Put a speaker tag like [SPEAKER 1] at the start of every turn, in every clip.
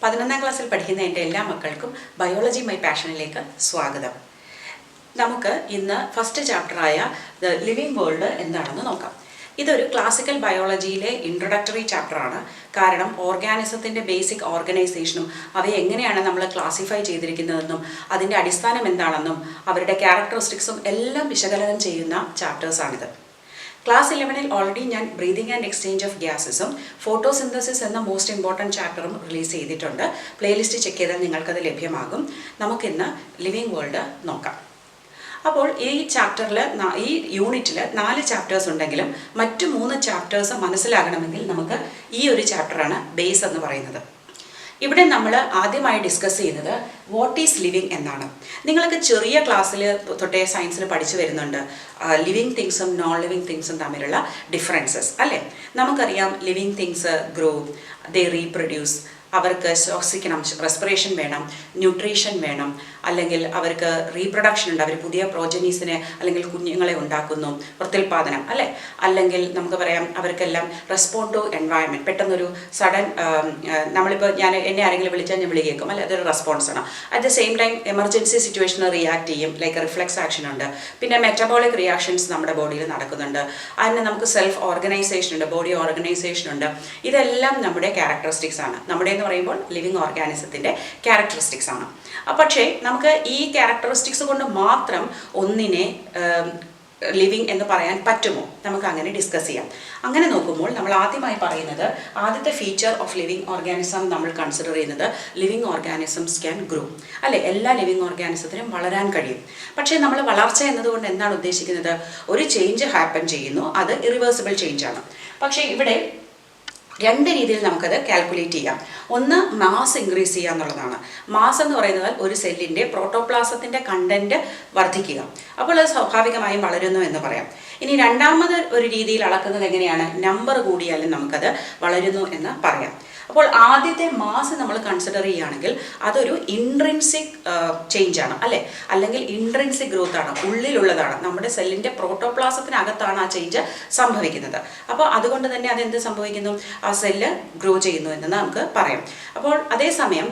[SPEAKER 1] 11ാം ക്ലാസ്സിൽ പഠിക്കുന്ന എൻ്റെ എല്ലാ മക്കൾക്കും ബയോളജി മൈ പാഷനിലേക്ക് സ്വാഗതം. നമുക്ക് ഇന്ന് ഫസ്റ്റ് ചാപ്റ്ററായ ദ ലിവിങ് വേൾഡ് എന്താണെന്ന് നോക്കാം. ഇതൊരു ക്ലാസിക്കൽ ബയോളജിയിലെ ഇൻട്രൊഡക്ടറി ചാപ്റ്ററാണ്. കാരണം ഓർഗാനിസത്തിൻ്റെ ബേസിക് ഓർഗനൈസേഷനും അവയെ എങ്ങനെയാണ് നമ്മൾ ക്ലാസിഫൈ ചെയ്തിരിക്കുന്നതെന്നും അതിൻ്റെ അടിസ്ഥാനം എന്താണെന്നും അവരുടെ ക്യാരക്ടറിസ്റ്റിക്സും എല്ലാം വിശകലനം ചെയ്യുന്ന ചാപ്റ്റേഴ്സാണിത്. ക്ലാസ് 11ൽ ഓൾറെഡി ഞാൻ ബ്രീതിങ് ആൻഡ് എക്സ്ചേഞ്ച് ഓഫ് ഗ്യാസസും ഫോട്ടോസിന്തസിസ് എന്ന മോസ്റ്റ് ഇമ്പോർട്ടൻറ്റ് ചാപ്റ്ററും റിലീസ് ചെയ്തിട്ടുണ്ട്. പ്ലേലിസ്റ്റ് ചെക്ക് ചെയ്താൽ നിങ്ങൾക്കത് ലഭ്യമാകും. നമുക്കിന്ന് ലിവിങ് വേൾഡ് നോക്കാം. അപ്പോൾ ഈ ചാപ്റ്ററിൽ ഈ യൂണിറ്റിൽ 4 ചാപ്റ്റേഴ്സ് ഉണ്ടെങ്കിലും മറ്റു 3 ചാപ്റ്റേഴ്സ് മനസ്സിലാകണമെങ്കിൽ നമുക്ക് ഈ ഒരു ചാപ്റ്ററാണ് ബേസ് എന്ന് പറയുന്നത്. ഇവിടെ നമ്മൾ ആദ്യമായി ഡിസ്കസ് ചെയ്യുന്നത് വാട്ട് ഈസ് ലിവിങ് എന്നാണ്. നിങ്ങൾക്ക് ചെറിയ ക്ലാസ്സിൽ തൊട്ടേ സയൻസിൽ പഠിച്ചു വരുന്നുണ്ട് ലിവിങ് തിങ്സും നോൺ ലിവിങ് തിങ്സും തമ്മിലുള്ള ഡിഫറൻസസ് അല്ലേ. നമുക്കറിയാം ലിവിങ് തിങ്സ് ഗ്രോ, ദേ റീപ്രൊഡ്യൂസ്, അവർക്ക് ശ്വസിക്കണം, റെസ്പിറേഷൻ വേണം, ന്യൂട്രീഷൻ വേണം, അല്ലെങ്കിൽ അവർക്ക് റീപ്രൊഡക്ഷൻ ഉണ്ട്, അവർ പുതിയ പ്രോജനീസിനെ അല്ലെങ്കിൽ കുഞ്ഞുങ്ങളെ ഉണ്ടാക്കുന്നു, പ്രത്യുൽപാദനം അല്ലേ. അല്ലെങ്കിൽ നമുക്ക് പറയാം അവർക്കെല്ലാം റെസ്പോണ്ട് ടു എൻവയൺമെൻറ്റ്, പെട്ടെന്നൊരു സഡൻ നമ്മളിപ്പോൾ എന്നെ ആരെങ്കിലും വിളിച്ചാൽ ഞാൻ വിളി കേൾക്കും അല്ലെ, അതൊരു റെസ്പോൺസാണ്. At the same time emergency സിറ്റുവേഷനിൽ റിയാക്ട് ചെയ്യും, ലൈക്ക് റിഫ്ലെക്സ് ആക്ഷൻ ഉണ്ട്. പിന്നെ മെറ്റബോളിക് റിയാക്ഷൻസ് നമ്മുടെ ബോഡിയിൽ നടക്കുന്നുണ്ട്. അതിന് നമുക്ക് സെൽഫ് ഓർഗനൈസേഷൻ ഉണ്ട്, ബോഡി ഓർഗനൈസേഷൻ ഉണ്ട്. ഇതെല്ലാം നമ്മുടെ ക്യാരക്ടറിസ്റ്റിക്സ് ആണ്. നമ്മുടെ എന്ന് പറയുമ്പോൾ ലിവിങ് ഓർഗാനിസത്തിൻ്റെ ക്യാരക്ടറിസ്റ്റിക്സ് ആണ്. പക്ഷേ നമുക്ക് ഈ ക്യാരക്ടറിസ്റ്റിക്സ് കൊണ്ട് മാത്രം ഒന്നിനെ ലിവിങ് എന്ന് പറയാൻ പറ്റുമോ? നമുക്ക് അങ്ങനെ ഡിസ്കസ് ചെയ്യാം. അങ്ങനെ നോക്കുമ്പോൾ നമ്മൾ ആദ്യമായി പറയുന്നത് ആദ്യത്തെ ഫീച്ചർ ഓഫ് ലിവിങ് ഓർഗാനിസം നമ്മൾ കൺസിഡർ ചെയ്യുന്നത് ലിവിങ് ഓർഗാനിസംസ് ക്യാൻ ഗ്രോ അല്ലേ. എല്ലാ ലിവിങ് ഓർഗാനിസത്തിനും വളരാൻ കഴിയും. പക്ഷേ നമ്മൾ വളർച്ച എന്നതുകൊണ്ട് എന്താണ് ഉദ്ദേശിക്കുന്നത്? ഒരു ചേഞ്ച് ഹാപ്പൻ ചെയ്യുന്നു, അത് ഇറിവേഴ്സിബിൾ ചേഞ്ച് ആണ്. പക്ഷേ ഇവിടെ 2 രീതിയിൽ നമുക്കത് കാൽക്കുലേറ്റ് ചെയ്യാം. ഒന്ന് മാസ് ഇൻക്രീസ് ചെയ്യുക എന്നുള്ളതാണ്. മാസ് എന്ന് പറയുന്നത് ഒരു സെല്ലിൻ്റെ പ്രോട്ടോപ്ലാസത്തിൻ്റെ കണ്ടന്റ് വർദ്ധിക്കുക. അപ്പോൾ അത് സ്വാഭാവികമായും വളരുന്നു എന്ന് പറയാം. ഇനി രണ്ടാമത് ഒരു രീതിയിൽ അളക്കുന്നത് എങ്ങനെയാണ്? നമ്പർ കൂടിയാലും നമുക്കത് വളരുന്നു എന്ന് പറയാം. അപ്പോൾ ആദ്യത്തെ മാസ് നമ്മൾ കൺസിഡർ ചെയ്യുകയാണെങ്കിൽ അതൊരു ഇൻട്രിൻസിക് ചേഞ്ച് ആണ് അല്ലേ, അല്ലെങ്കിൽ ഇൻട്രിൻസിക് ഗ്രോത്ത് ആണ്, ഉള്ളിലുള്ളതാണ്. നമ്മുടെ സെല്ലിൻ്റെ പ്രോട്ടോപ്ലാസത്തിനകത്താണ് ആ ചേഞ്ച് സംഭവിക്കുന്നത്. അപ്പോൾ അതുകൊണ്ട് തന്നെ അതെന്ത് സംഭവിക്കുന്നു? ആ സെല്ല് ഗ്രോ ചെയ്യുന്നു എന്ന് നമുക്ക് പറയാം. അപ്പോൾ അതേസമയം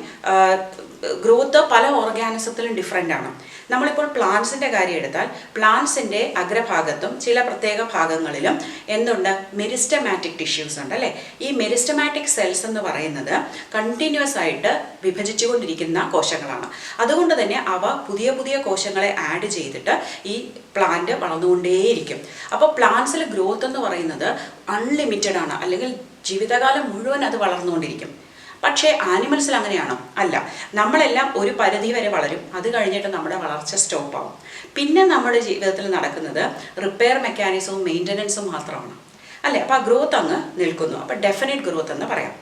[SPEAKER 1] ഗ്രോത്ത് പല ഓർഗാനിസത്തിലും ഡിഫറെൻ്റ് ആണ്. നമ്മളിപ്പോൾ പ്ലാന്റ്സിൻ്റെ കാര്യം എടുത്താൽ പ്ലാന്റ്സിൻ്റെ അഗ്രഭാഗത്തും ചില പ്രത്യേക ഭാഗങ്ങളിലും എന്തുണ്ട്? മെരിസ്റ്റമാറ്റിക് ടിഷ്യൂസ് ഉണ്ട് അല്ലേ. ഈ മെരിസ്റ്റമാറ്റിക് സെൽസ് എന്ന് പറയുന്നത് കണ്ടിന്യൂസ് ആയിട്ട് വിഭജിച്ചുകൊണ്ടിരിക്കുന്ന കോശങ്ങളാണ്. അതുകൊണ്ട് തന്നെ അവ പുതിയ പുതിയ കോശങ്ങളെ ആഡ് ചെയ്തിട്ട് ഈ പ്ലാന്റ് വളർന്നുകൊണ്ടേയിരിക്കും. അപ്പോൾ പ്ലാന്റ്സിൽ ഗ്രോത്ത് എന്ന് പറയുന്നത് അൺലിമിറ്റഡ് ആണ്, അല്ലെങ്കിൽ ജീവിതകാലം മുഴുവൻ അത് വളർന്നുകൊണ്ടിരിക്കും. പക്ഷേ ആനിമൽസിൽ അങ്ങനെയാണോ? അല്ല. നമ്മളെല്ലാം ഒരു പരിധി വരെ വളരും, അത് കഴിഞ്ഞിട്ട് നമ്മുടെ വളർച്ച സ്റ്റോപ്പ് ആവും. പിന്നെ നമ്മുടെ ജീവിതത്തിൽ നടക്കുന്നത് റിപ്പയർ മെക്കാനിസവും മെയിൻ്റനൻസും മാത്രമാണ് അല്ലേ. അപ്പോൾ ആ ഗ്രോത്ത് അങ്ങ് നിൽക്കുന്നു. അപ്പോൾ ഡെഫിനിറ്റ് ഗ്രോത്ത് എന്ന് പറയാം.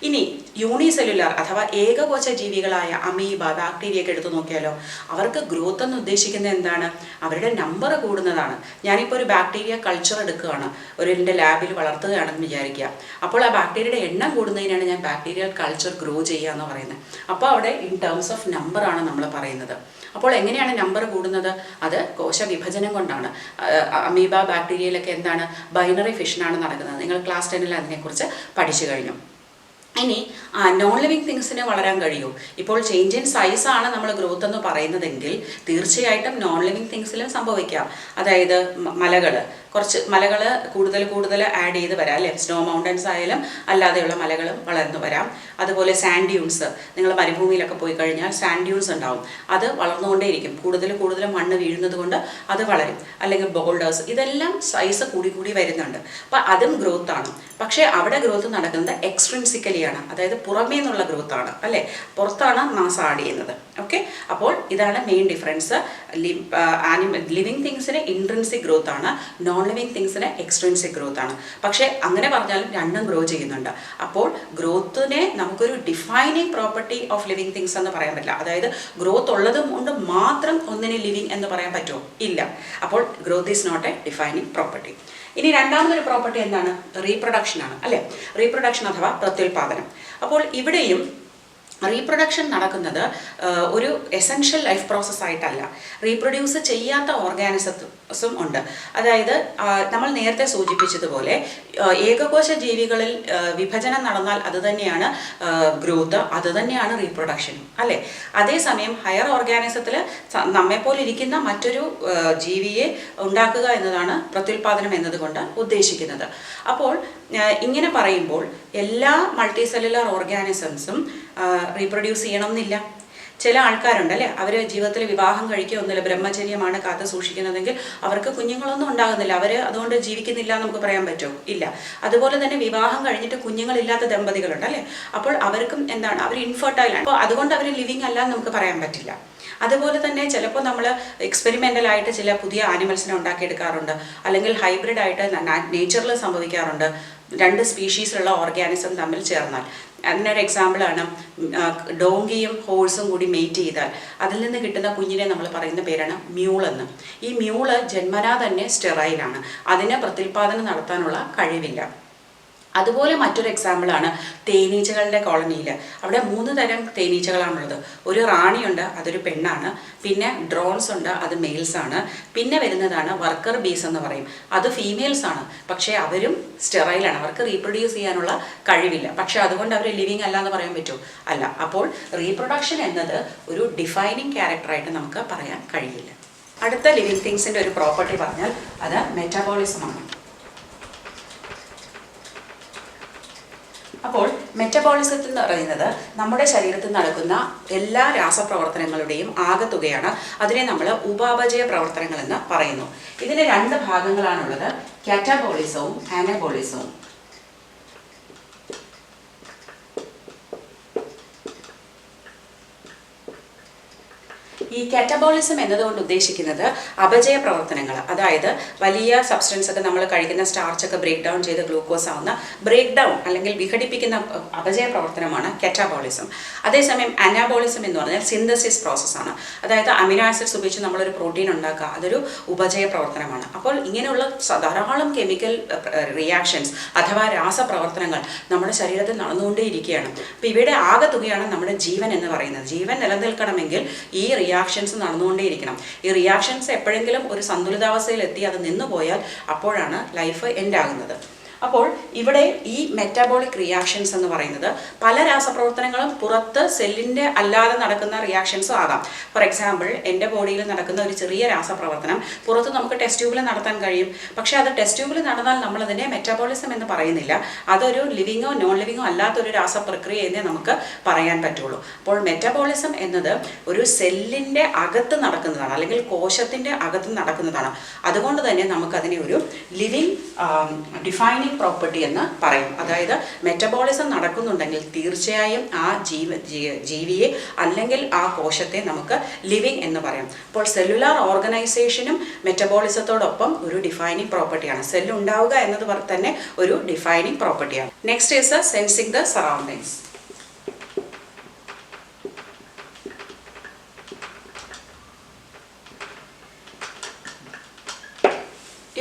[SPEAKER 1] ഇനി യൂണിസെല്ലുലാർ അഥവാ ഏകകോശ ജീവികളായ അമീബ, ബാക്ടീരിയ ഒക്കെ എടുത്തു നോക്കിയാലോ, അവർക്ക് ഗ്രോത്ത് എന്ന് ഉദ്ദേശിക്കുന്നത് എന്താണ്? അവരുടെ നമ്പർ കൂടുന്നതാണ്. ഞാനിപ്പോൾ ഒരു ബാക്ടീരിയ കൾച്ചർ എടുക്കുകയാണ്, എൻ്റെ ലാബിൽ വളർത്തുകയാണെന്ന് വിചാരിക്കുക. അപ്പോൾ ആ ബാക്ടീരിയയുടെ എണ്ണം കൂടുന്നതിനാണ് ഞാൻ ബാക്ടീരിയൽ കൾച്ചർ ഗ്രോ ചെയ്യുക എന്ന് പറയുന്നത്. അപ്പോൾ അവിടെ ഇൻ ടേംസ് ഓഫ് നമ്പറാണ് നമ്മൾ പറയുന്നത്. അപ്പോൾ എങ്ങനെയാണ് നമ്പർ കൂടുന്നത്? അത് കോശ വിഭജനം കൊണ്ടാണ്. അമീബ, ബാക്ടീരിയയിലൊക്കെ എന്താണ്? ബൈനറി ഫിഷനാണ് നടക്കുന്നത്. നിങ്ങൾ ക്ലാസ് 10ൽ അതിനെക്കുറിച്ച് പഠിച്ചു കഴിഞ്ഞു. ഇനി നോൺ ലിവിങ് തിങ്സിന് വളരാൻ കഴിയുമോ? ഇപ്പോൾ ചേഞ്ച് ഇൻ സൈസാണ് നമ്മൾ ഗ്രോത്ത് എന്ന് പറയുന്നതെങ്കിൽ തീർച്ചയായിട്ടും നോൺ ലിവിങ് തിങ്സിലും സംഭവിക്കാം. അതായത് കുറച്ച് മലകൾ കൂടുതൽ ആഡ് ചെയ്ത് വരാം അല്ലേ. സ്നോ മൗണ്ടൻസ് ആയാലും അല്ലാതെയുള്ള മലകളും വളർന്നു വരാം. അതുപോലെ സാൻഡ് ഡ്യൂൺസ്, നിങ്ങൾ മരുഭൂമിയിലൊക്കെ പോയി കഴിഞ്ഞാൽ സാൻഡ് ഡ്യൂൺസ് ഉണ്ടാവും, അത് വളർന്നുകൊണ്ടേയിരിക്കും. കൂടുതൽ മണ്ണ് വീഴുന്നത് കൊണ്ട് അത് വളരും. അല്ലെങ്കിൽ ബോൾഡേഴ്സ്, ഇതെല്ലാം സൈസ് കൂടി വരുന്നുണ്ട്. അപ്പോൾ അതും ഗ്രോത്താണ്. പക്ഷേ അവിടെ ഗ്രോത്ത് നടക്കുന്നത് എക്സ്ട്രിൻസിക്കലി ആണ്, അതായത് പുറമേ നിന്നുള്ള ഗ്രോത്ത് ആണ് അല്ലേ. പുറത്താണ് മാസ് ആഡ് ചെയ്യുന്നത്. ഓക്കെ, അപ്പോൾ ഇതാണ് മെയിൻ ഡിഫറൻസ്. ലിവിങ് തിങ്സിന് ഇൻട്രിൻസിക് ഗ്രോത്ത് ആണ്, നോൺ ലിവിങ് തിങ്സിന് എക്സ്ട്രിൻസിക് ഗ്രോത്ത് ആണ്. പക്ഷേ അങ്ങനെ പറഞ്ഞാലും രണ്ടും ഗ്രോ ചെയ്യുന്നുണ്ട്. അപ്പോൾ ഗ്രോത്തിനെ നമുക്കൊരു defining property of living things എന്ന് പറയാൻ പറ്റില്ല. അതായത് ഗ്രോത്ത് ഉള്ളത് കൊണ്ട് മാത്രം ഒന്നിനെ ലിവിങ് എന്ന് പറയാൻ പറ്റുമോ? ഇല്ല. അപ്പോൾ growth is not a defining property. ഇനി രണ്ടാമതൊരു പ്രോപ്പർട്ടി എന്താണ്? റീപ്രൊഡക്ഷൻ ആണ് അല്ലേ. റീപ്രൊഡക്ഷൻ അഥവാ പ്രത്യുൽപാദനം. അപ്പോൾ ഇവിടെയും റീപ്രൊഡക്ഷൻ നടക്കുന്നത് ഒരു എസെൻഷ്യൽ ലൈഫ് പ്രോസസ്സായിട്ടല്ല. റീപ്രൊഡ്യൂസ് ചെയ്യാത്ത ഓർഗാനിസംസും ഉണ്ട്. അതായത് നമ്മൾ നേരത്തെ സൂചിപ്പിച്ചതുപോലെ ഏകകോശ ജീവികളിൽ വിഭജനം നടന്നാൽ അതുതന്നെയാണ് ഗ്രോത്ത്, അതുതന്നെയാണ് റീപ്രൊഡക്ഷനും, അല്ലേ? അതേസമയം ഹയർ ഓർഗാനിസത്തിൽ നമ്മെപ്പോലെ ഇരിക്കുന്ന മറ്റൊരു ജീവിയെ ഉണ്ടാക്കുക എന്നതാണ് പ്രത്യുൽപാദനം എന്നതുകൊണ്ട് ഉദ്ദേശിക്കുന്നത്. അപ്പോൾ ഇങ്ങനെ പറയുമ്പോൾ എല്ലാ മൾട്ടി സെല്ലുലാർ ഓർഗാനിസംസും റീപ്രൊഡ്യൂസ് ചെയ്യണമെന്നില്ല. ചില ആൾക്കാരുണ്ട്, അല്ലേ? അവർ ജീവിതത്തിൽ വിവാഹം കഴിക്കുകയൊന്നുമില്ല, ബ്രഹ്മചര്യമാണ് കാത്തു സൂക്ഷിക്കുന്നതെങ്കിൽ അവർക്ക് കുഞ്ഞുങ്ങളൊന്നും ഉണ്ടാകുന്നില്ല, അവർ അതുകൊണ്ട് ജീവിക്കുന്നില്ല എന്ന് നമുക്ക് പറയാൻ പറ്റുമോ? ഇല്ല. അതുപോലെ തന്നെ വിവാഹം കഴിഞ്ഞിട്ട് കുഞ്ഞുങ്ങളില്ലാത്ത ദമ്പതികളുണ്ട്, അല്ലേ? അപ്പോൾ അവർക്കും എന്താണ്, അവർ ഇൻഫെർട്ടൈലാണ്. അപ്പോൾ അതുകൊണ്ട് അവർ ലിവിങ് അല്ല എന്ന് നമുക്ക് പറയാൻ പറ്റില്ല. അതുപോലെ തന്നെ ചിലപ്പോൾ നമ്മൾ എക്സ്പെരിമെൻ്റലായിട്ട് ചില പുതിയ ആനിമൽസിനെ ഉണ്ടാക്കിയെടുക്കാറുണ്ട്, അല്ലെങ്കിൽ ഹൈബ്രിഡ് ആയിട്ട് നേച്ചറിൽ സംഭവിക്കാറുണ്ട്. 2 സ്പീഷീസിലുള്ള ഓർഗാനിസം തമ്മിൽ ചേർന്നാൽ. അതിനൊരു എക്സാമ്പിളാണ് ഡോങ്കിയും ഹോഴ്സും കൂടി മെയ്റ്റ് ചെയ്താൽ അതിൽ നിന്ന് കിട്ടുന്ന കുഞ്ഞിനെ നമ്മൾ പറയുന്ന പേരാണ് മ്യൂളെന്ന്. ഈ മ്യൂള് ജന്മനാ തന്നെ സ്റ്റെറൈലാണ്, അതിന് പ്രത്യുൽപാദനം നടത്താനുള്ള കഴിവില്ല. അതുപോലെ മറ്റൊരു എക്സാമ്പിളാണ് തേനീച്ചകളുടെ കോളനിയിൽ. അവിടെ 3 തരം തേനീച്ചകളാണുള്ളത്. ഒരു റാണിയുണ്ട്, അതൊരു പെണ്ണാണ്. പിന്നെ ഡ്രോൺസ് ഉണ്ട്, അത് മെയിൽസ് ആണ്. പിന്നെ വരുന്നതാണ് വർക്കർ ബീസ് എന്ന് പറയും, അത് ഫീമെയിൽസ് ആണ്. പക്ഷേ അവരും സ്റ്റെറൈലാണ്, അവർക്ക് റീപ്രൊഡ്യൂസ് ചെയ്യാനുള്ള കഴിവില്ല. പക്ഷെ അതുകൊണ്ട് അവർ ലിവിങ് അല്ല എന്ന് പറയാൻ പറ്റുമോ? അല്ല. അപ്പോൾ റീപ്രൊഡക്ഷൻ എന്നത് ഒരു ഡിഫൈനിങ് ക്യാരക്ടറായിട്ട് നമുക്ക് പറയാൻ കഴിയില്ല. അടുത്ത ലിവിങ് തിങ്സിൻ്റെ ഒരു പ്രോപ്പർട്ടി പറഞ്ഞാൽ അത് മെറ്റബോളിസമാണ്. അപ്പോൾ മെറ്റബോളിസത്തിൽ എന്ന് പറയുന്നത് നമ്മുടെ ശരീരത്തിൽ നടക്കുന്ന എല്ലാ രാസപ്രവർത്തനങ്ങളുടെയും ആകെത്തുകയാണ്. അതിനെ നമ്മൾ ഉപാപചയ പ്രവർത്തനങ്ങൾ എന്ന് പറയുന്നു. ഇതിന് 2 ഭാഗങ്ങളാണുള്ളത്, കാറ്റബോളിസവും ആനബോളിസവും. ഈ കാറ്റബോളിസം എന്നതുകൊണ്ട് ഉദ്ദേശിക്കുന്നത് അപചയ പ്രവർത്തനങ്ങൾ. അതായത് വലിയ സബ്സ്റ്റൻസ് ഒക്കെ നമ്മൾ കഴിക്കുന്ന സ്റ്റാർച്ചൊക്കെ ബ്രേക്ക് ഡൗൺ ചെയ്ത് ഗ്ലൂക്കോസ് ആവുന്ന ബ്രേക്ക് ഡൗൺ അല്ലെങ്കിൽ വിഘടിപ്പിക്കുന്ന അപചയ പ്രവർത്തനമാണ് കാറ്റബോളിസം. അതേസമയം അനാബോളിസം എന്ന് പറഞ്ഞാൽ സിന്തസിസ് പ്രോസസ്സാണ്. അതായത് അമിനോ ആസിഡ്സ് ഉപയോഗിച്ച് നമ്മളൊരു പ്രോട്ടീൻ ഉണ്ടാക്കുക, അതൊരു ഉപചയ പ്രവർത്തനമാണ്. അപ്പോൾ ഇങ്ങനെയുള്ള ധാരാളം കെമിക്കൽ റിയാക്ഷൻസ് അഥവാ രാസപ്രവർത്തനങ്ങൾ നമ്മുടെ ശരീരത്തിൽ നടന്നുകൊണ്ടേയിരിക്കുകയാണ്. അപ്പോൾ ഇവയുടെ ആകെത്തുകയാണ് നമ്മുടെ ജീവൻ എന്ന് പറയുന്നത്. ജീവൻ നിലനിൽക്കണമെങ്കിൽ ഈ റിയാക്ഷൻസ് നടന്നുകൊണ്ടേയിരിക്കണം. ഈ റിയാക്ഷൻസ് എപ്പോഴെങ്കിലും ഒരു സന്തുലിതാവസ്ഥയിൽ എത്തി അത് നിന്നുപോയാൽ അപ്പോഴാണ് ലൈഫ് എൻഡ് ആകുന്നത്. അപ്പോൾ ഇവിടെ ഈ മെറ്റബോളിക് റിയാക്ഷൻസ് എന്ന് പറയുന്നത് പല രാസപ്രവർത്തനങ്ങളും പുറത്ത് സെല്ലിൻ്റെ അല്ലാതെ നടക്കുന്ന റിയാക്ഷൻസും ആകാം. ഫോർ എക്സാമ്പിൾ, എൻ്റെ ബോഡിയിൽ നടക്കുന്ന ഒരു ചെറിയ രാസപ്രവർത്തനം പുറത്ത് നമുക്ക് ടെസ്റ്റ് ട്യൂബിൽ നടത്താൻ കഴിയും. പക്ഷേ അത് ടെസ്റ്റ് ട്യൂബിൽ നടന്നാൽ നമ്മളതിനെ മെറ്റബോളിസം എന്ന് പറയുന്നില്ല. അതൊരു ലിവിങ്ങോ നോൺ ലിവിങ്ങോ അല്ലാത്തൊരു രാസപ്രക്രിയ എന്നേ നമുക്ക് പറയാൻ പറ്റുള്ളൂ. അപ്പോൾ മെറ്റബോളിസം എന്നത് ഒരു സെല്ലിൻ്റെ അകത്ത് നടക്കുന്നതാണ്, അല്ലെങ്കിൽ കോശത്തിൻ്റെ അകത്ത് നടക്കുന്നതാണ്. അതുകൊണ്ട് തന്നെ നമുക്കതിനെ ഒരു ലിവിങ് ഡിഫൈനിങ് പ്രോപ്പർട്ടി എന്ന് പറയും. അതായത് മെറ്റബോളിസം നടക്കുന്നുണ്ടെങ്കിൽ തീർച്ചയായും ആ ജീവിയെ അല്ലെങ്കിൽ ആ കോശത്തെ നമുക്ക് ലിവിങ് എന്ന് പറയാം. അപ്പോൾ സെല്ലുലാർ ഓർഗനൈസേഷനും മെറ്റബോളിസത്തോടൊപ്പം ഒരു ഡിഫൈനിങ് പ്രോപ്പർട്ടിയാണ്. സെല്ല് ഉണ്ടാവുക എന്നത് തന്നെ ഒരു ഡിഫൈനിങ് പ്രോപ്പർട്ടിയാണ്. Next is sensing the surroundings.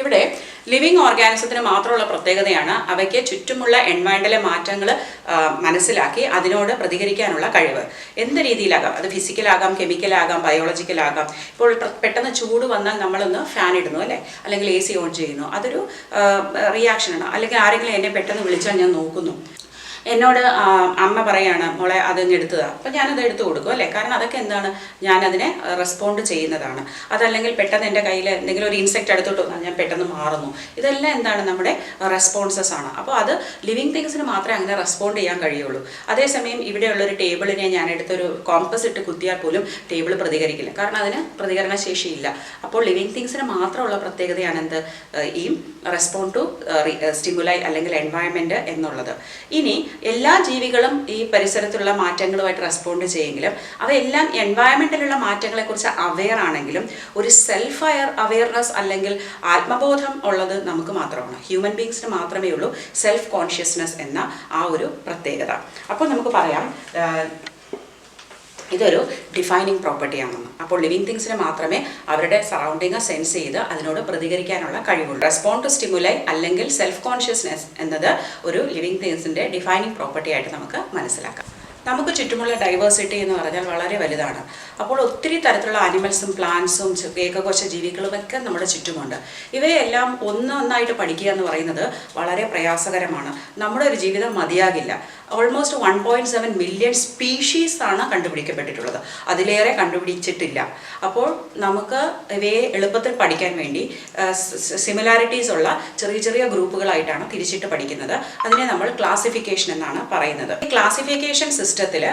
[SPEAKER 1] ഇവിടെ ലിവിങ് ഓർഗാനിസത്തിന് മാത്രമുള്ള പ്രത്യേകതയാണ് അവയ്ക്ക് ചുറ്റുമുള്ള എൻവയറൺമെന്റിലെ മാറ്റങ്ങൾ മനസ്സിലാക്കി അതിനോട് പ്രതികരിക്കാനുള്ള കഴിവ്. എന്ത് രീതിയിലാകാം, അത് ഫിസിക്കലാകാം, കെമിക്കലാകാം, ബയോളജിക്കലാകാം. ഇപ്പോൾ പെട്ടെന്ന് ചൂട് വന്നാൽ നമ്മളൊന്ന് ഫാൻ ഇടുന്നു, അല്ലേ? അല്ലെങ്കിൽ AC ഓൺ ചെയ്യുന്നു, അതൊരു റിയാക്ഷനാണ്. അല്ലെങ്കിൽ ആരെങ്കിലും എന്നെ പെട്ടെന്ന് വിളിച്ചാൽ ഞാൻ നോക്കുന്നു. എന്നോട് അമ്മ പറയാണ്, മോളെ അതൊന്ന് എടുത്തതാണ്, അപ്പം ഞാനത് എടുത്തു കൊടുക്കും, അല്ലേ? കാരണം അതൊക്കെ എന്താണ്, ഞാനതിനെ റെസ്പോണ്ട് ചെയ്യുന്നതാണ്. അതല്ലെങ്കിൽ പെട്ടെന്ന് എൻ്റെ കയ്യിൽ എന്തെങ്കിലും ഒരു ഇൻസെക്റ്റ് എടുത്തോട്ട് വന്നാൽ ഞാൻ പെട്ടെന്ന് മാറുന്നു. ഇതെല്ലാം എന്താണ്, നമ്മുടെ റെസ്പോൺസസ് ആണ്. അപ്പോൾ അത് ലിവിങ് തിങ്സിന് മാത്രമേ അങ്ങനെ റെസ്പോണ്ട് ചെയ്യാൻ കഴിയുള്ളൂ. അതേസമയം ഇവിടെയുള്ളൊരു ടേബിളിനെ ഞാൻ എടുത്തൊരു കോമ്പസ് ഇട്ട് കുത്തിയാൽ പോലും ടേബിൾ പ്രതികരിക്കില്ല, കാരണം അതിന് പ്രതികരണശേഷിയില്ല. അപ്പോൾ ലിവിങ് തിങ്സിന് മാത്രമുള്ള പ്രത്യേകതയാണ് എന്ത്, ഈ റെസ്പോണ്ട് ടു സ്റ്റിമുലൈ അല്ലെങ്കിൽ എൻവയൺമെൻറ്റ് എന്നുള്ളത്. ഇനി എല്ലാ ജീവികളും ഈ പരിസരത്തുള്ള മാറ്റങ്ങളുമായിട്ട് റെസ്പോണ്ട് ചെയ്യുമെങ്കിലും അവയെല്ലാം എൻവയൺമെൻറ്റിലുള്ള മാറ്റങ്ങളെക്കുറിച്ച് അവെയർ ആണെങ്കിലും ഒരു സെൽഫ് അവെയർനെസ് അല്ലെങ്കിൽ ആത്മബോധം ഉള്ളത് നമുക്ക് മാത്രമാണ്. ഹ്യൂമൻ ബീങ്സിന് മാത്രമേ ഉള്ളൂ സെൽഫ് കോൺഷ്യസ്നെസ് എന്ന ആ ഒരു പ്രത്യേകത. അപ്പോൾ നമുക്ക് പറയാം ഇതൊരു ഡിഫൈനിങ് പ്രോപ്പർട്ടിയാണെന്ന്. അപ്പോൾ ലിവിങ് തിങ്സിന് മാത്രമേ അവരുടെ സറൗണ്ടിങ് സെൻസ് ചെയ്ത് അതിനോട് പ്രതികരിക്കാനുള്ള കഴിവുള്ളൂ. റെസ്പോണ്ട് ടു സ്റ്റിമുലൈ അല്ലെങ്കിൽ സെൽഫ് കോൺഷ്യസ്നെസ് എന്നത് ഒരു ലിവിങ് തിങ്സിൻ്റെ ഡിഫൈനിങ് പ്രോപ്പർട്ടി ആയിട്ട് നമുക്ക് മനസ്സിലാക്കാം. നമുക്ക് ചുറ്റുമുള്ള ഡൈവേഴ്സിറ്റി എന്ന് പറഞ്ഞാൽ വളരെ വലുതാണ്. അപ്പോൾ ഒത്തിരി തരത്തിലുള്ള ആനിമൽസും പ്ലാന്റ്സും ഏകകോശ ജീവികളും ഒക്കെ നമ്മുടെ ചുറ്റുമുണ്ട്. ഇവയെല്ലാം ഒന്നൊന്നായിട്ട് പഠിക്കുക എന്ന് പറയുന്നത് വളരെ പ്രയാസകരമാണ്. നമ്മുടെ ഒരു ജീവിതം മതിയാകില്ല. ഓൾമോസ്റ്റ് 1.7 മില്യൺ സ്പീഷീസ് ആണ് കണ്ടുപിടിക്കപ്പെട്ടിട്ടുള്ളത്. അതിലേറെ കണ്ടുപിടിച്ചിട്ടില്ല. അപ്പോൾ നമുക്ക് ഇവയെ എളുപ്പത്തിൽ പഠിക്കാൻ വേണ്ടി സിമിലാരിറ്റീസ് ഉള്ള ചെറിയ ചെറിയ ഗ്രൂപ്പുകളായിട്ടാണ് തിരിച്ചിട്ട് പഠിക്കുന്നത്. അതിനെ നമ്മൾ ക്ലാസിഫിക്കേഷൻ എന്നാണ് പറയുന്നത്. ഈ ക്ലാസിഫിക്കേഷൻ സിസ്റ്റത്തിൽ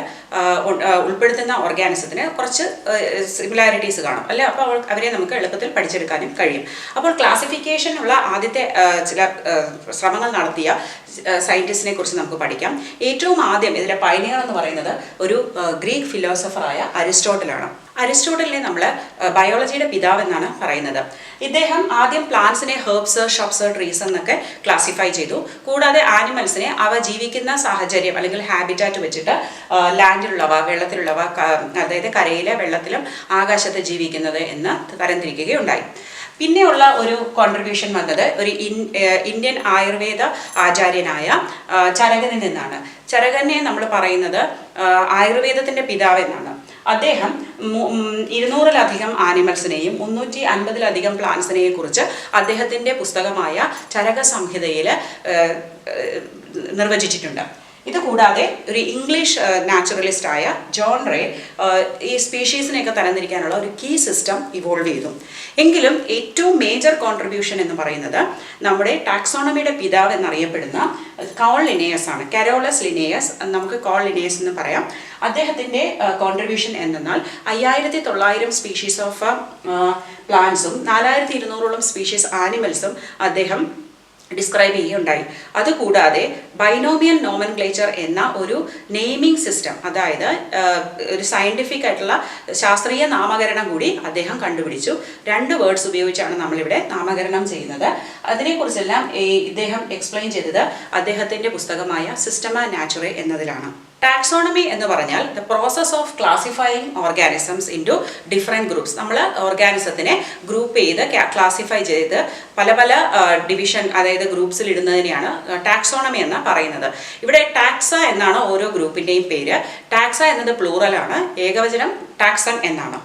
[SPEAKER 1] ഉൾപ്പെടുത്തുന്ന ഓർഗാനിസത്തിന് കുറച്ച് സിമിലാരിറ്റീസ് കാണും അല്ലെ. അപ്പോൾ അവരെ നമുക്ക് എളുപ്പത്തിൽ പഠിച്ചെടുക്കാനും കഴിയും. അപ്പോൾ ക്ലാസിഫിക്കേഷനുള്ള ആദ്യത്തെ ചില ശ്രമങ്ങൾ നടത്തിയ സയൻറ്റിസ്റ്റിനെ കുറിച്ച് നമുക്ക് പഠിക്കാം. ഏറ്റവും ആദ്യം ഇതിലെ പൈനിയർ എന്ന് പറയുന്നത് ഒരു ഗ്രീക്ക് ഫിലോസഫറായ അരിസ്റ്റോട്ടിലാണ്. അരിസ്റ്റോട്ടലിനെ നമ്മൾ ബയോളജിയുടെ പിതാവ് എന്നാണ് പറയുന്നത്. ഇദ്ദേഹം ആദ്യം പ്ലാന്റ്സിനെ ഹെർബ്സ്, ഷബ്സ്, ട്രീസ് എന്നൊക്കെ ക്ലാസിഫൈ ചെയ്തു. കൂടാതെ ആനിമൽസിനെ അവ ജീവിക്കുന്ന സാഹചര്യം അല്ലെങ്കിൽ ഹാബിറ്റാറ്റ് വെച്ചിട്ട് ലാൻഡിലുള്ളവ, വെള്ളത്തിലുള്ളവ, അതായത് കരയിലെ, വെള്ളത്തിലും ആകാശത്ത് ജീവിക്കുന്നത് എന്ന് തരംതിരിക്കുകയുണ്ടായി. പിന്നെയുള്ള ഒരു കോൺട്രിബ്യൂഷൻ വന്നത് ഒരു ഇന്ത്യൻ ആയുർവേദ ആചാര്യനായ ചരകനിൽ നിന്നാണ്. ചരകനെ നമ്മൾ പറയുന്നത് ആയുർവേദത്തിൻ്റെ പിതാവ് എന്നാണ്. അദ്ദേഹം 200-ലധികം ആനിമൽസിനെയും 350-ലധികം പ്ലാന്റ്സിനെയും കുറിച്ച് അദ്ദേഹത്തിൻ്റെ പുസ്തകമായ ചരക സംഹിതയിൽ നിർവചിച്ചിട്ടുണ്ട്. ഇതുകൂടാതെ ഒരു ഇംഗ്ലീഷ് നാച്ചുറലിസ്റ്റായ ജോൺ റേ ഈ സ്പീഷീസിനെയൊക്കെ തരംതിരിക്കാനുള്ള ഒരു കീ സിസ്റ്റം ഇവോൾവ് ചെയ്തു. എങ്കിലും ഏറ്റവും മേജർ കോൺട്രിബ്യൂഷൻ എന്ന് പറയുന്നത് നമ്മുടെ ടാക്സോണമിയുടെ പിതാവ് എന്നറിയപ്പെടുന്ന കോൾ ലിനേയസ് ആണ്. കരോളസ് ലിനേയസ്, നമുക്ക് കോൾ ലിനേയസ് എന്ന് പറയാം. അദ്ദേഹത്തിൻ്റെ കോൺട്രിബ്യൂഷൻ എന്തെന്നാൽ 5900 സ്പീഷീസ് ഓഫ് പ്ലാന്റ്സും 4200 സ്പീഷീസ് ആനിമൽസും അദ്ദേഹം ഡിസ്ക്രൈബ് ചെയ്യുകയുണ്ടായി. അതുകൂടാതെ ബൈനോമിയൽ നോമൻക്ലേച്ചർ എന്ന ഒരു നെയിമിംഗ് സിസ്റ്റം, അതായത് ഒരു സയൻറ്റിഫിക് ആയിട്ടുള്ള ശാസ്ത്രീയ നാമകരണം കൂടി അദ്ദേഹം കണ്ടുപിടിച്ചു. 2 വേർഡ്സ് ഉപയോഗിച്ചാണ് നമ്മളിവിടെ നാമകരണം ചെയ്യുന്നത്. അതിനെക്കുറിച്ചെല്ലാം ഇദ്ദേഹം എക്സ്പ്ലെയിൻ ചെയ്തത് അദ്ദേഹത്തിൻ്റെ പുസ്തകമായ സിസ്റ്റമാ നാച്ചുറേ എന്നതിലാണ്. ടാക്സോണമി എന്ന് പറഞ്ഞാൽ the process of classifying organisms into different groups. നമ്മൾ ഓർഗാനിസത്തിനെ ഗ്രൂപ്പ് ചെയ്ത് ക്ലാസിഫൈ ചെയ്ത് പല പല ഡിവിഷൻ, അതായത് ഗ്രൂപ്പ്സിൽ ഇടുന്നതിനെയാണ് ടാക്സോണമി എന്ന് പറയുന്നത്. ഇവിടെ ടാക്സ എന്നാണ് ഓരോ ഗ്രൂപ്പിൻ്റെയും പേര്. ടാക്സ എന്നത് പ്ലൂറലാണ്, ഏകവചനം ടാക്സൺ എന്നാണ്.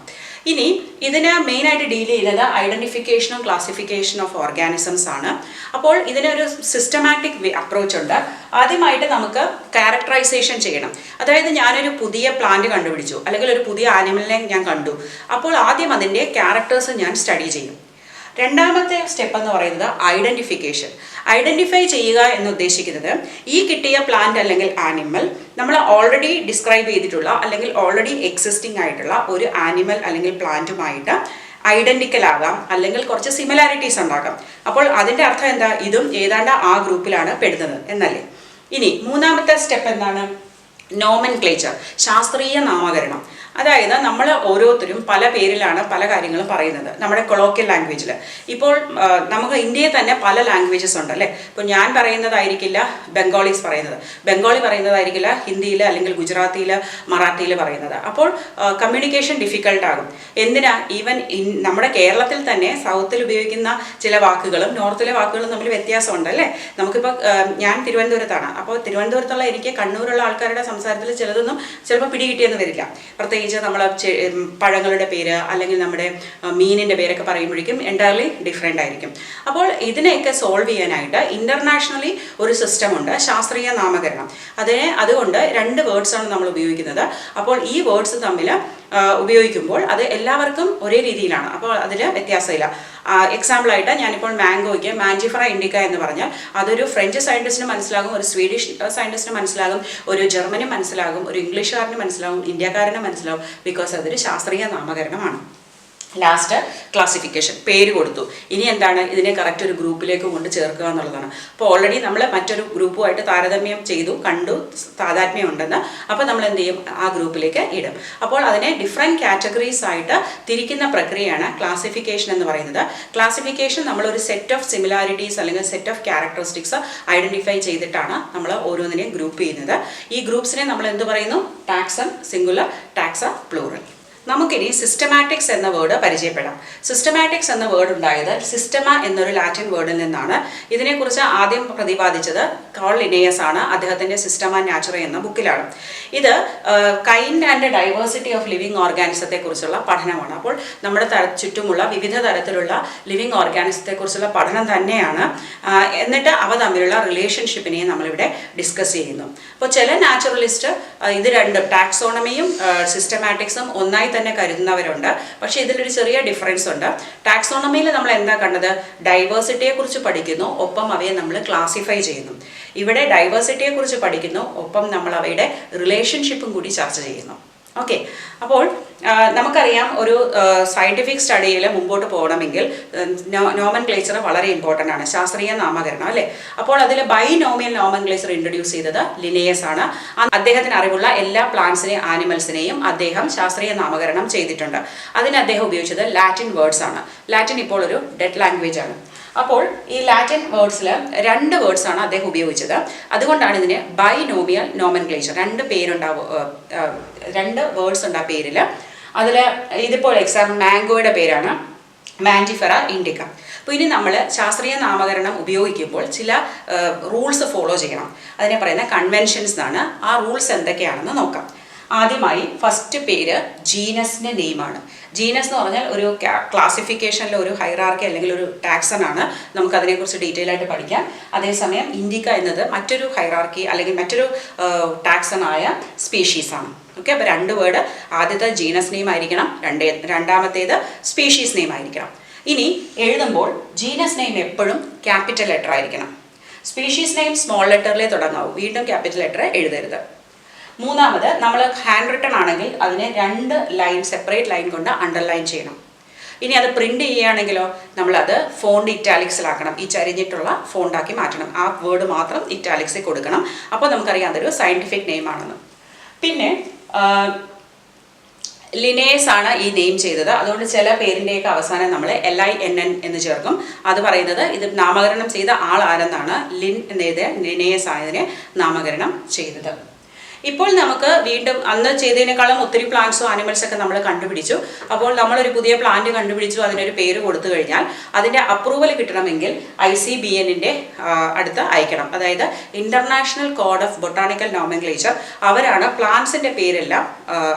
[SPEAKER 1] ഇനി ഇതിന് മെയിനായിട്ട് ഡീൽ ചെയ്യുന്നത് ഐഡൻറ്റിഫിക്കേഷനും ക്ലാസിഫിക്കേഷൻ ഓഫ് ഓർഗാനിസംസ് ആണ്. അപ്പോൾ ഇതിനൊരു സിസ്റ്റമാറ്റിക് അപ്രോച്ച് ഉണ്ട്. ആദ്യമായിട്ട് നമുക്ക് ക്യാരക്ടറൈസേഷൻ ചെയ്യണം. അതായത് ഞാനൊരു പുതിയ പ്ലാന്റ് കണ്ടുപിടിച്ചു അല്ലെങ്കിൽ ഒരു പുതിയ ആനിമലിനെ ഞാൻ കണ്ടു. അപ്പോൾ ആദ്യം അതിൻ്റെ ക്യാരക്ടേഴ്സ് ഞാൻ സ്റ്റഡി ചെയ്യും. രണ്ടാമത്തെ സ്റ്റെപ്പ് എന്ന് പറയുന്നത് ഐഡൻറ്റിഫിക്കേഷൻ. ഐഡൻറ്റിഫൈ ചെയ്യുക എന്ന് ഉദ്ദേശിക്കുന്നത് ഈ കിട്ടിയ പ്ലാന്റ് അല്ലെങ്കിൽ ആനിമൽ നമ്മൾ ഓൾറെഡി ഡിസ്ക്രൈബ് ചെയ്തിട്ടുള്ള അല്ലെങ്കിൽ ഓൾറെഡി എക്സിസ്റ്റിംഗ് ആയിട്ടുള്ള ഒരു ആനിമൽ അല്ലെങ്കിൽ പ്ലാന്റുമായിട്ട് ഐഡൻറ്റിക്കൽ ആകാം, അല്ലെങ്കിൽ കുറച്ച് സിമിലാരിറ്റീസ് ഉണ്ടാകാം. അപ്പോൾ അതിൻ്റെ അർത്ഥം എന്താ? ഇതും ഏതാണ്ട് ആ ഗ്രൂപ്പിലാണ് പെടുന്നത് എന്നല്ലേ. ഇനി മൂന്നാമത്തെ സ്റ്റെപ്പ് എന്താണ്? നോമൻക്ലേച്ചർ, ശാസ്ത്രീയ നാമകരണം. അതായത് നമ്മൾ ഓരോരുത്തരും പല പേരിലാണ് പല കാര്യങ്ങളും പറയുന്നത് നമ്മുടെ കൊളോക്കിയൽ ലാംഗ്വേജിൽ. ഇപ്പോൾ നമുക്ക് ഇന്ത്യയിൽ തന്നെ പല ലാംഗ്വേജസ് ഉണ്ട് അല്ലേ. ഇപ്പോൾ ഞാൻ പറയുന്നതായിരിക്കില്ല ബംഗാളീസ് പറയുന്നത്, ബംഗാളി പറയുന്നതായിരിക്കില്ല ഹിന്ദിയിൽ അല്ലെങ്കിൽ ഗുജറാത്തിയിൽ, മറാഠിയിൽ പറയുന്നത്. അപ്പോൾ കമ്മ്യൂണിക്കേഷൻ ഡിഫിക്കൽട്ട് ആകും. എന്തിനാ? ഈവൻ നമ്മുടെ കേരളത്തിൽ തന്നെ സൗത്തിൽ ഉപയോഗിക്കുന്ന ചില വാക്കുകളും നോർത്തിലെ വാക്കുകളും തമ്മിൽ വ്യത്യാസമുണ്ട് അല്ലേ. നമുക്കിപ്പോൾ ഞാൻ തിരുവനന്തപുരത്താണ്. അപ്പോൾ തിരുവനന്തപുരത്തുള്ള എനിക്ക് കണ്ണൂരുള്ള ആൾക്കാരുടെ സംസാരത്തിൽ ചിലതൊന്നും ചിലപ്പോൾ പിടികിട്ടിയെന്ന് വരില്ല. പ്രത്യേകിച്ച് നമ്മൾ പഴങ്ങളുടെ പേര് അല്ലെങ്കിൽ നമ്മുടെ മീനിൻ്റെ പേരൊക്കെ പറയുമ്പോഴേക്കും എൻറ്റയർലി ഡിഫറെൻ്റ് ആയിരിക്കും. അപ്പോൾ ഇതിനെയൊക്കെ സോൾവ് ചെയ്യാനായിട്ട് ഇൻ്റർനാഷണലി ഒരു സിസ്റ്റമുണ്ട്, ശാസ്ത്രീയ നാമകരണം. അതുകൊണ്ട് 2 വേർഡ്സാണ് നമ്മൾ ഉപയോഗിക്കുന്നത്. അപ്പോൾ ഈ വേർഡ്സ് തമ്മിൽ ഉപയോഗിക്കുമ്പോൾ അത് എല്ലാവർക്കും ഒരേ രീതിയിലാണ്. അപ്പോൾ അതിൽ വ്യത്യാസമില്ല. എക്സാമ്പിളായിട്ട് ഞാനിപ്പോൾ മാംഗോയ്ക്ക് മാഞ്ചിഫറ ഇൻഡിക്ക എന്ന് പറഞ്ഞാൽ അതൊരു ഫ്രഞ്ച് സയൻറ്റിസ്റ്റിന് മനസ്സിലാകും, ഒരു സ്വീഡിഷ് സയൻറ്റിസ്റ്റിന് മനസ്സിലാകും, ഒരു ജർമ്മനും മനസ്സിലാകും, ഒരു ഇംഗ്ലീഷുകാരന് മനസ്സിലാകും, ഇന്ത്യക്കാരന് മനസ്സിലാകും. ബിക്കോസ് അതൊരു ശാസ്ത്രീയ നാമകരണമാണ്. ലാസ്റ്റ് ക്ലാസിഫിക്കേഷൻ, പേര് കൊടുത്തു. ഇനി എന്താണ്? ഇതിനെ കറക്റ്റ് ഒരു ഗ്രൂപ്പിലേക്ക് കൊണ്ട് ചേർക്കുക എന്നുള്ളതാണ്. അപ്പോൾ ഓൾറെഡി നമ്മൾ മറ്റൊരു ഗ്രൂപ്പുമായിട്ട് താരതമ്യം ചെയ്തു, കണ്ടു താതാത്മ്യം ഉണ്ടെന്ന്. അപ്പോൾ നമ്മൾ എന്ത് ചെയ്യും? ആ ഗ്രൂപ്പിലേക്ക് ഇടും. അപ്പോൾ അതിനെ ഡിഫറെൻറ്റ് കാറ്റഗറീസ് ആയിട്ട് തിരിക്കുന്ന പ്രക്രിയയാണ് ക്ലാസിഫിക്കേഷൻ എന്ന് പറയുന്നത്. ക്ലാസിഫിക്കേഷൻ നമ്മളൊരു സെറ്റ് ഓഫ് സിമിലാരിറ്റീസ് അല്ലെങ്കിൽ സെറ്റ് ഓഫ് ക്യാരക്ടറിസ്റ്റിക്സ് ഐഡൻറ്റിഫൈ ചെയ്തിട്ടാണ് നമ്മൾ ഓരോന്നിനെയും ഗ്രൂപ്പ് ചെയ്യുന്നത്. ഈ ഗ്രൂപ്പ്സിനെ നമ്മൾ എന്ത് പറയുന്നു? Taxon singular, taxa plural. നമുക്കിനി സിസ്റ്റമാറ്റിക്സ് എന്ന വേർഡ് പരിചയപ്പെടാം. സിസ്റ്റമാറ്റിക്സ് എന്ന വേർഡ് ഉണ്ടായത് സിസ്റ്റമ എന്നൊരു ലാറ്റിൻ വേർഡിൽ നിന്നാണ്. ഇതിനെക്കുറിച്ച് ആദ്യം പ്രതിപാദിച്ചത് കോൾ ലിനേയസ് ആണ്, അദ്ദേഹത്തിൻ്റെ സിസ്റ്റമ നാച്ചുറ എന്ന ബുക്കിലാണ്. ഇത് kind and diversity of living ഓർഗാനിസത്തെ കുറിച്ചുള്ള പഠനമാണ്. അപ്പോൾ നമ്മുടെ ചുറ്റുമുള്ള വിവിധ തരത്തിലുള്ള ലിവിങ് ഓർഗാനിസത്തെ കുറിച്ചുള്ള പഠനം തന്നെയാണ്. എന്നിട്ട് അവ തമ്മിലുള്ള റിലേഷൻഷിപ്പിനെയും നമ്മളിവിടെ ഡിസ്കസ് ചെയ്യുന്നു. അപ്പോൾ ചില നാച്ചുറലിസ്റ്റ് ഇത് രണ്ടും ടാക്സോണമിയും സിസ്റ്റമാറ്റിക്സും ഒന്നായി തന്നെ കരുതുന്നവരുണ്ട്. പക്ഷേ ഇതിലൊരു ചെറിയ ഡിഫറൻസ് ഉണ്ട്. ടാക്സോണമിയിൽ നമ്മൾ എന്താ കണ്ടത്? ഡൈവേഴ്സിറ്റിയെ കുറിച്ച് പഠിക്കുന്നു, ഒപ്പം അവയെ നമ്മൾ ക്ലാസിഫൈ ചെയ്യുന്നു. ഇവിടെ ഡൈവേഴ്സിറ്റിയെ കുറിച്ച് പഠിക്കുന്നു, ഒപ്പം നമ്മൾ അവയുടെ റിലേഷൻഷിപ്പും കൂടി ചർച്ച ചെയ്യുന്നു. ഓക്കെ, അപ്പോൾ നമുക്കറിയാം ഒരു സയൻറ്റിഫിക് സ്റ്റഡിയിൽ മുമ്പോട്ട് പോകണമെങ്കിൽ നോമൻക്ലേച്ചർ വളരെ ഇമ്പോർട്ടൻ്റ് ആണ്, ശാസ്ത്രീയ നാമകരണം അല്ലേ. അപ്പോൾ അതിൽ ബൈനോമിയൽ നോമൻക്ലേച്ചർ ഇൻട്രൊഡ്യൂസ് ചെയ്തത് ലിനേയസ് ആണ്. അദ്ദേഹത്തിന് അറിവുള്ള എല്ലാ പ്ലാന്റ്സിനെയും ആനിമൽസിനെയും അദ്ദേഹം ശാസ്ത്രീയ നാമകരണം ചെയ്തിട്ടുണ്ട്. അതിന് അദ്ദേഹം ഉപയോഗിച്ചത് ലാറ്റിൻ വേർഡ്സ് ആണ്. ലാറ്റിൻ ഇപ്പോൾ ഒരു ഡെഡ് ലാംഗ്വേജ് ആണ്. അപ്പോൾ ഈ ലാറ്റിൻ വേർഡ്സിൽ 2 വേർഡ്സാണ് അദ്ദേഹം ഉപയോഗിച്ചത്. അതുകൊണ്ടാണ് ഇതിന് ബൈനോമിയൽ നോമൻക്ലേച്ചർ. 2 പേരുണ്ടാവും, 2 വേർഡ്സ് ഉണ്ട് ആ പേരിൽ. അതിൽ ഇതിപ്പോൾ എക്സാമ്പിൾ മാംഗോയുടെ പേരാണ് മാൻഡിഫെറ ഇൻഡിക്ക. അപ്പോൾ ഇനി നമ്മൾ ശാസ്ത്രീയ നാമകരണം ഉപയോഗിക്കുമ്പോൾ ചില റൂൾസ് ഫോളോ ചെയ്യണം. അതിനെ പറയുന്ന കൺവെൻഷൻസ് എന്നാണ്. ആ റൂൾസ് എന്തൊക്കെയാണെന്ന് നോക്കാം. ആദ്യമായി ഫസ്റ്റ് പേര് ജീനസിൻ്റെ നെയിമാണ്. ജീനസ് എന്ന് പറഞ്ഞാൽ ഒരു ക്ലാസിഫിക്കേഷനിലെ ഒരു ഹൈറാർക്കി അല്ലെങ്കിൽ ഒരു ടാക്സൺ ആണ്. നമുക്കതിനെക്കുറിച്ച് ഡീറ്റെയിൽ ആയിട്ട് പഠിക്കാം. അതേസമയം ഇൻഡിക്ക എന്നത് മറ്റൊരു ഹൈറാർക്കി അല്ലെങ്കിൽ മറ്റൊരു ടാക്സൺ ആയ സ്പീഷീസാണ്. ഓക്കെ, അപ്പോൾ 2 വേർഡ്, ആദ്യത്തെ ജീനസ് നെയിം ആയിരിക്കണം, രണ്ടാമത്തേത് സ്പീഷീസ് നെയിം ആയിരിക്കണം. ഇനി എഴുതുമ്പോൾ ജീനസ് നെയിം എപ്പോഴും ക്യാപിറ്റൽ ലെറ്റർ ആയിരിക്കണം. സ്പീഷീസ് നെയിം സ്മോൾ ലെറ്ററിലേ തുടങ്ങാവൂ, വീണ്ടും ക്യാപിറ്റൽ ലെറ്റർ എഴുതരുത്. മൂന്നാമത്, നമ്മൾ ഹാൻഡ് റിട്ടൺ ആണെങ്കിൽ അതിനെ 2 ലൈൻ സെപ്പറേറ്റ് ലൈൻ കൊണ്ട് അണ്ടർലൈൻ ചെയ്യണം. ഇനി അത് പ്രിന്റ് ചെയ്യുകയാണെങ്കിലോ നമ്മളത് ഫോണ്ട് ഇറ്റാലിക്സിലാക്കണം. ഈ ചരിഞ്ഞിട്ടുള്ള ഫോണ്ടാക്കി മാറ്റണം. ആ വേർഡ് മാത്രം ഇറ്റാലിക്സിൽ കൊടുക്കണം. അപ്പോൾ നമുക്കറിയാം അതൊരു സയൻറ്റിഫിക് നെയിം ആണെന്ന്. പിന്നെ ലിനേയസ് ആണ് ഈ നെയിം ചെയ്തത്. അതുകൊണ്ട് ചില പേരിൻ്റെയൊക്കെ അവസാനം നമ്മൾ LINN എന്ന് ചേർക്കും. അത് പറയുന്നത് ഇത് നാമകരണം ചെയ്ത ആൾ ആരെന്നാണ്. ലിൻ എന്നെഴുതിയ ലിനേയസ് ആയതിനെ നാമകരണം ചെയ്തത്. ഇപ്പോൾ നമുക്ക് വീണ്ടും അന്ന് ചെയ്തതിനേക്കാളും ഒത്തിരി പ്ലാന്റ്സും ആനിമൽസൊക്കെ നമ്മൾ കണ്ടുപിടിച്ചു. അപ്പോൾ നമ്മളൊരു പുതിയ പ്ലാന്റ് കണ്ടുപിടിച്ചു, അതിനൊരു പേര് കൊടുത്തു കഴിഞ്ഞാൽ അതിൻ്റെ അപ്രൂവൽ കിട്ടണമെങ്കിൽ ICBNൻ്റെ അടുത്ത് അയക്കണം. അതായത് international code of botanical nomenclature. അവരാണ് പ്ലാന്റ്സിൻ്റെ പേരെല്ലാം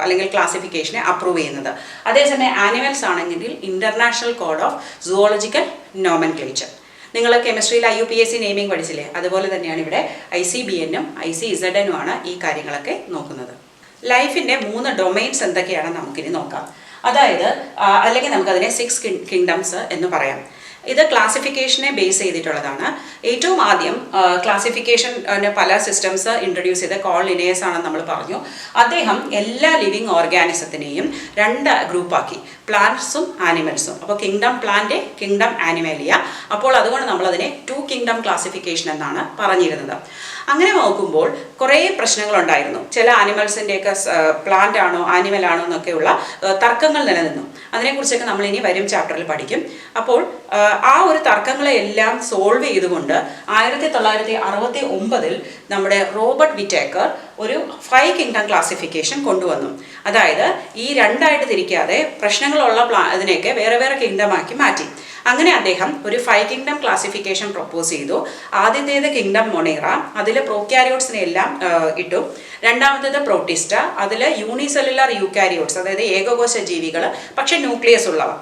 [SPEAKER 1] അല്ലെങ്കിൽ ക്ലാസിഫിക്കേഷനെ അപ്രൂവ് ചെയ്യുന്നത്. അതേസമയം ആനിമൽസ് ആണെങ്കിൽ international code of zoological nomenclature. നിങ്ങൾ കെമിസ്ട്രിയിൽ IUPAC നെയിമിംഗ് പഠിച്ചില്ലേ, അതുപോലെ തന്നെയാണ് ഇവിടെ ICBNനും ICZNുമാണ് ഈ കാര്യങ്ങളൊക്കെ നോക്കുന്നത്. ലൈഫിൻ്റെ 3 ഡൊമൈൻസ് എന്തൊക്കെയാണെന്ന് നമുക്കിനി നോക്കാം. അതായത് അല്ലെങ്കിൽ നമുക്കതിനെ 6 കിങ്ഡംസ് എന്ന് പറയാം. ഇത് ക്ലാസിഫിക്കേഷനെ ബേസ് ചെയ്തിട്ടുള്ളതാണ്. ഏറ്റവും ആദ്യം ക്ലാസിഫിക്കേഷൻ പല സിസ്റ്റംസ് ഇൻട്രൊഡ്യൂസ് ചെയ്ത കോൾ ലിനേയസ് ആണെന്ന് നമ്മൾ പറഞ്ഞു. അദ്ദേഹം എല്ലാ ലിവിങ് ഓർഗാനിസത്തിനെയും 2 ഗ്രൂപ്പാക്കി, പ്ലാന്റ്സും ആനിമൽസും. അപ്പോൾ കിങ്ഡം പ്ലാന്റ്, കിങ്ഡം ആനിമേലിയ. അപ്പോൾ അതുകൊണ്ട് നമ്മളതിനെ 2 കിങ്ഡം ക്ലാസിഫിക്കേഷൻ എന്നാണ് പറഞ്ഞിരുന്നത്. അങ്ങനെ നോക്കുമ്പോൾ കുറേ പ്രശ്നങ്ങളുണ്ടായിരുന്നു. ചില ആനിമൽസിൻ്റെയൊക്കെ പ്ലാന്റ് ആണോ ആനിമൽ ആണോ എന്നൊക്കെയുള്ള തർക്കങ്ങൾ നിലനിന്നു. അതിനെക്കുറിച്ചൊക്കെ നമ്മൾ ഇനി വരും ചാപ്റ്ററിൽ പഠിക്കും. അപ്പോൾ ആ ഒരു തർക്കങ്ങളെ എല്ലാം സോൾവ് ചെയ്തുകൊണ്ട് 1969 നമ്മുടെ റോബർട്ട് വിറ്റേക്കർ ഒരു 5 കിങ്ഡം ക്ലാസിഫിക്കേഷൻ കൊണ്ടുവന്നു. അതായത് ഈ 2ആയിട്ട് തിരിക്കാതെ പ്രശ്നങ്ങളുള്ള ഇതിനെയൊക്കെ വേറെ വേറെ കിങ്ഡമാക്കി മാറ്റി. അങ്ങനെ അദ്ദേഹം ഒരു 5 കിങ്ഡം ക്ലാസിഫിക്കേഷൻ പ്രൊപ്പോസ് ചെയ്തു. ആദ്യത്തേത് കിങ്ഡം മൊണേറ, അതിൽ പ്രോക്യാരിയോട്സിനെ എല്ലാം ഇട്ടു. രണ്ടാമത്തേത് പ്രോട്ടിസ്റ്റ, അതിൽ യൂണിസെല്ലുലാർ യൂക്കാരിയോട്സ്, അതായത് ഏകകോശ ജീവികൾ പക്ഷെ ന്യൂക്ലിയസ് ഉള്ളവ.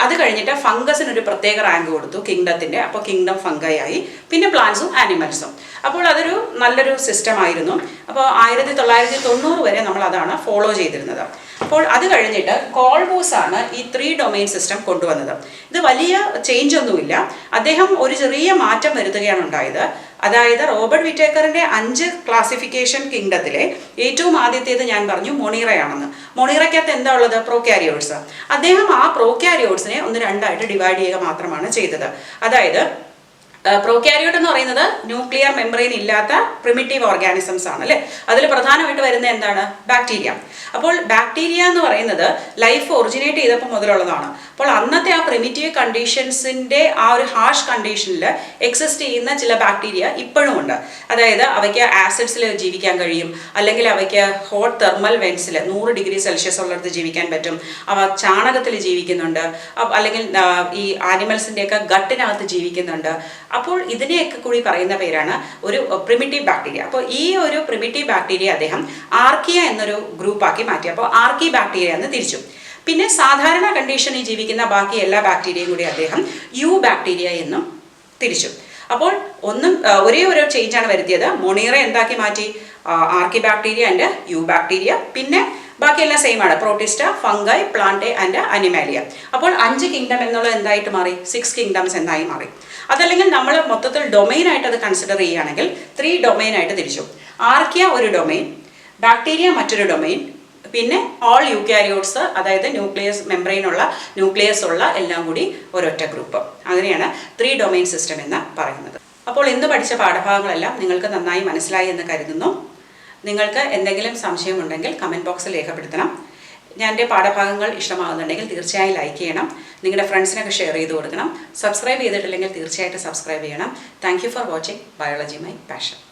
[SPEAKER 1] അത് കഴിഞ്ഞിട്ട് ഫംഗസിനൊരു പ്രത്യേക റാങ്ക് കൊടുത്തു കിങ്ഡത്തിൻ്റെ. അപ്പോൾ കിങ്ഡം ഫംഗൈ ആയി. പിന്നെ പ്ലാന്റ്സും ആനിമൽസും. അപ്പോൾ അതൊരു നല്ലൊരു സിസ്റ്റം ആയിരുന്നു. അപ്പോൾ 1990 വരെ നമ്മൾ അതാണ് ഫോളോ ചെയ്തിരുന്നത്. അപ്പോൾ അത് കഴിഞ്ഞിട്ട് കോൾബൂസ് ആണ് ഈ 3 ഡൊമൈൻ സിസ്റ്റം കൊണ്ടുവന്നത്. ഇത് വലിയ ചേഞ്ച് ഒന്നുമില്ല. അദ്ദേഹം ഒരു ചെറിയ മാറ്റം വരുത്തുകയാണ് ഉണ്ടായത്. അതായത് റോബർട്ട് വിറ്റേക്കറിൻ്റെ 5 ക്ലാസിഫിക്കേഷൻ കിങ്ഡത്തിലെ ഏറ്റവും ആദ്യത്തേത് ഞാൻ പറഞ്ഞു മൊണീറയാണെന്ന്. മൊണീറയ്ക്കകത്ത് എന്താ ഉള്ളത്? പ്രോക്യാരിയോട്സ്. അദ്ദേഹം ആ പ്രോക്യാരിയോട്സിനെ 1-2 ആയിട്ട് ഡിവൈഡ് ചെയ്യുക മാത്രമാണ് ചെയ്തത്. അതായത് പ്രോക്യാരിയോട്ട് എന്ന് പറയുന്നത് ന്യൂക്ലിയർ മെംബ്രെയിൻ ഇല്ലാത്ത പ്രിമിറ്റീവ് ഓർഗാനിസംസ് ആണ് അല്ലേ. അതിൽ പ്രധാനമായിട്ട് വരുന്നത് എന്താണ്? ബാക്ടീരിയ. അപ്പോൾ ബാക്ടീരിയ എന്ന് പറയുന്നത് ലൈഫ് ഒറിജിനേറ്റ് ചെയ്തപ്പോൾ മുതലുള്ളതാണ്. അപ്പോൾ അന്നത്തെ ആ പ്രിമിറ്റീവ് കണ്ടീഷൻസിൻ്റെ ആ ഒരു ഹാർഷ് കണ്ടീഷനിൽ എക്സിസ്റ്റ് ചെയ്യുന്ന ചില ബാക്ടീരിയ ഇപ്പോഴും ഉണ്ട്. അതായത് അവയ്ക്ക് ആസിഡ്സിൽ ജീവിക്കാൻ കഴിയും, അല്ലെങ്കിൽ അവയ്ക്ക് ഹോട്ട് തെർമൽ വെൻസിൽ 100 ഡിഗ്രി സെൽഷ്യസ് ഉള്ളിടത്ത് ജീവിക്കാൻ പറ്റും. അവ ചാണകത്തിൽ ജീവിക്കുന്നുണ്ട്, അല്ലെങ്കിൽ ഈ ആനിമൽസിൻ്റെയൊക്കെ ഗട്ടിനകത്ത് ജീവിക്കുന്നുണ്ട്. അപ്പോൾ ഇതിനെയൊക്കെ കൂടി പറയുന്ന പേരാണ് ഒരു പ്രിമിറ്റീവ് ബാക്ടീരിയ. അപ്പോൾ ഈ ഒരു പ്രിമിറ്റീവ് ബാക്ടീരിയ അദ്ദേഹം ആർക്കിയ എന്നൊരു ഗ്രൂപ്പാക്കി മാറ്റി. അപ്പോൾ ആർക്കി ബാക്ടീരിയ എന്ന് തിരിച്ചു. പിന്നെ സാധാരണ കണ്ടീഷനിൽ ജീവിക്കുന്ന ബാക്കി എല്ലാ ബാക്ടീരിയയും കൂടി അദ്ദേഹം യു ബാക്ടീരിയ എന്നും തിരിച്ചു. അപ്പോൾ ഒരേ ഒരു ചേഞ്ചാണ് വരുത്തിയത്. മൊണീറ എന്താക്കി മാറ്റി? ആർക്കി ബാക്ടീരിയ ആൻഡ് യു ബാക്ടീരിയ. പിന്നെ ബാക്കിയെല്ലാം സെയിം ആണ്, protista, fungi, plant and Animalia. അപ്പോൾ 5 കിങ്ഡം എന്നുള്ളത് എന്തായിട്ട് മാറി? 6 കിങ്ഡംസ് എന്നായി മാറി. അതല്ലെങ്കിൽ നമ്മൾ മൊത്തത്തിൽ ഡൊമൈനായിട്ട് അത് കൺസിഡർ ചെയ്യുകയാണെങ്കിൽ 3 ഡൊമൈനായിട്ട് തിരിച്ചു. ആർക്കിയ ഒരു ഡൊമൈൻ, ബാക്ടീരിയ മറ്റൊരു ഡൊമൈൻ, പിന്നെ ഓൾ യൂക്യാരിയോട്സ്, അതായത് ന്യൂക്ലിയസ് ഉള്ള എല്ലാം കൂടി ഒരൊറ്റ ഗ്രൂപ്പ്. അങ്ങനെയാണ് 3 ഡൊമൈൻ സിസ്റ്റം എന്ന് പറയുന്നത്. അപ്പോൾ ഇന്ന് പഠിച്ച പാഠഭാഗങ്ങളെല്ലാം നിങ്ങൾക്ക് നന്നായി മനസ്സിലായി എന്ന് കരുതുന്നു. നിങ്ങൾക്ക് എന്തെങ്കിലും സംശയമുണ്ടെങ്കിൽ കമൻറ്റ് ബോക്സിൽ രേഖപ്പെടുത്തണം. എൻ്റെ പാഠഭാഗങ്ങൾ ഇഷ്ടമാകുന്നുണ്ടെങ്കിൽ തീർച്ചയായും ലൈക്ക് ചെയ്യണം. നിങ്ങളുടെ ഫ്രണ്ട്സിനൊക്കെ ഷെയർ ചെയ്ത് കൊടുക്കണം. സബ്സ്ക്രൈബ് ചെയ്തിട്ടില്ലെങ്കിൽ തീർച്ചയായിട്ടും സബ്സ്ക്രൈബ് ചെയ്യണം. Thank you for watching biology my passion.